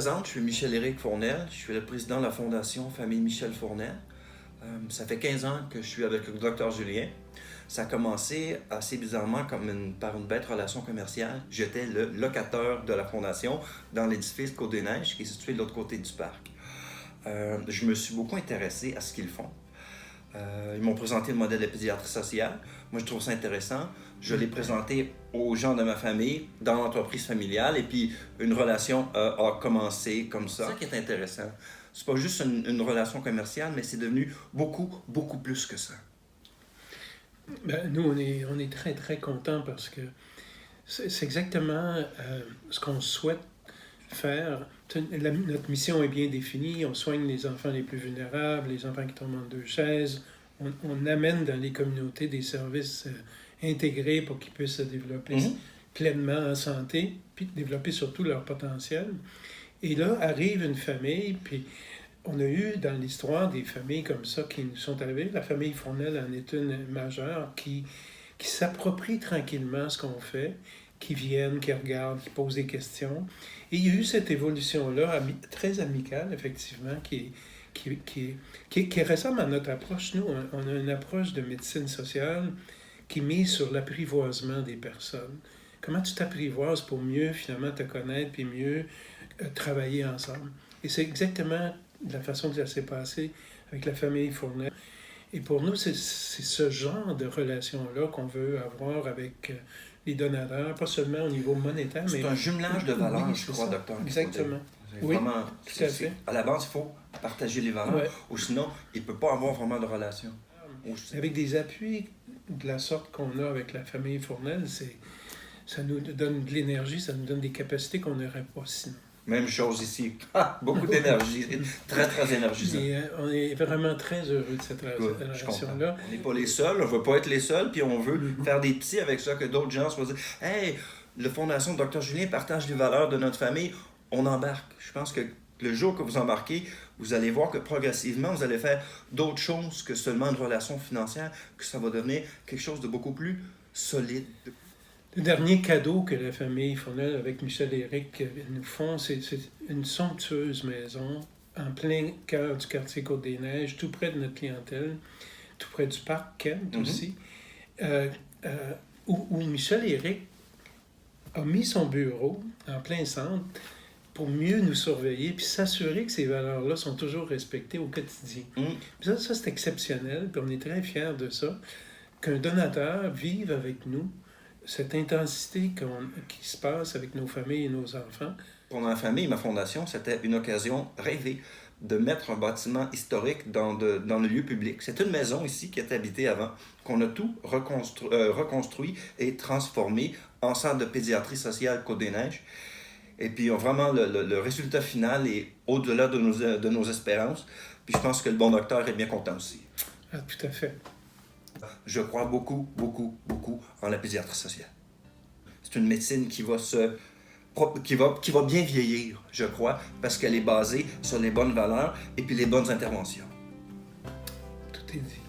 présente, je suis Michel-Éric Fournel. Je suis le président de la Fondation Famille Michel Fournel. Ça fait 15 ans que je suis avec le Dr Julien. Ça a commencé assez bizarrement par une bête relation commerciale. J'étais le locataire de la Fondation dans l'édifice Côte-des-Neiges qui est situé de l'autre côté du parc. Je me suis beaucoup intéressé à ce qu'ils font. Ils m'ont présenté le modèle de pédiatrie sociale. Moi, je trouve ça intéressant. Je l'ai présenté aux gens de ma famille, dans l'entreprise familiale, et puis une relation a commencé comme ça. C'est ça qui est intéressant. C'est pas juste une relation commerciale, mais c'est devenu beaucoup, beaucoup plus que ça. Ben, nous, on est très, très contents parce que c'est exactement ce qu'on souhaite faire. Notre mission est bien définie. On soigne les enfants les plus vulnérables, les enfants qui tombent en deux chaises. On amène dans les communautés des services intégrés pour qu'ils puissent se développer pleinement en santé, puis développer surtout leur potentiel. Et là, arrive une famille, puis on a eu dans l'histoire des familles comme ça qui nous sont arrivées. La famille Fournel en est une majeure qui s'approprie tranquillement ce qu'on fait, qui viennent, qui regardent, qui posent des questions. Et il y a eu cette évolution-là, très amicale, effectivement, qui ressemble à notre approche. Nous, on a une approche de médecine sociale qui mise sur l'apprivoisement des personnes. Comment tu t'apprivoises pour mieux, finalement, te connaître puis mieux travailler ensemble. Et c'est exactement la façon que ça s'est passé avec la famille Fournel. Et pour nous, c'est ce genre de relation-là qu'on veut avoir avec les donateurs, pas seulement au niveau monétaire, mais... C'est un jumelage de valeurs, je crois, docteur. Exactement. Oui, vraiment, tout à fait. À la base, il faut partager les valeurs, ou sinon, il ne peut pas avoir vraiment de relation. Avec des appuis de la sorte qu'on a avec la famille Fournel, ça nous donne de l'énergie, ça nous donne des capacités qu'on n'aurait pas sinon. Même chose ici. Beaucoup d'énergie. Très, très énergisant. Et, on est vraiment très heureux de cette relation-là. On n'est pas les seuls, on ne veut pas être les seuls, puis on veut faire des petits avec ça, que d'autres gens se disent « Hey, la Fondation Dr Julien partage les valeurs de notre famille. » On embarque. Je pense que le jour que vous embarquez, vous allez voir que progressivement, vous allez faire d'autres choses que seulement une relation financière, que ça va devenir quelque chose de beaucoup plus solide. Le dernier cadeau que la famille Fournel avec Michel-Éric nous font, c'est une somptueuse maison en plein cœur du quartier Côte-des-Neiges, tout près de notre clientèle, tout près du parc Kent aussi, où Michel-Éric a mis son bureau en plein centre pour mieux nous surveiller puis s'assurer que ces valeurs-là sont toujours respectées au quotidien. Ça, c'est exceptionnel, puis on est très fiers de ça, qu'un donateur vive avec nous cette intensité qui se passe avec nos familles et nos enfants. Pour ma famille et ma fondation, c'était une occasion rêvée de mettre un bâtiment historique dans le lieu public. C'est une maison ici qui était habitée avant, qu'on a tout reconstruit et transformé en centre de pédiatrie sociale Côte-des-Neiges. Et puis vraiment, le résultat final est au-delà de nos espérances. Puis je pense que le bon docteur est bien content aussi. Ah, tout à fait. Je crois beaucoup, beaucoup, beaucoup en la pédiatrie sociale. C'est une médecine qui va bien vieillir, je crois, parce qu'elle est basée sur les bonnes valeurs et puis les bonnes interventions. Tout est dit.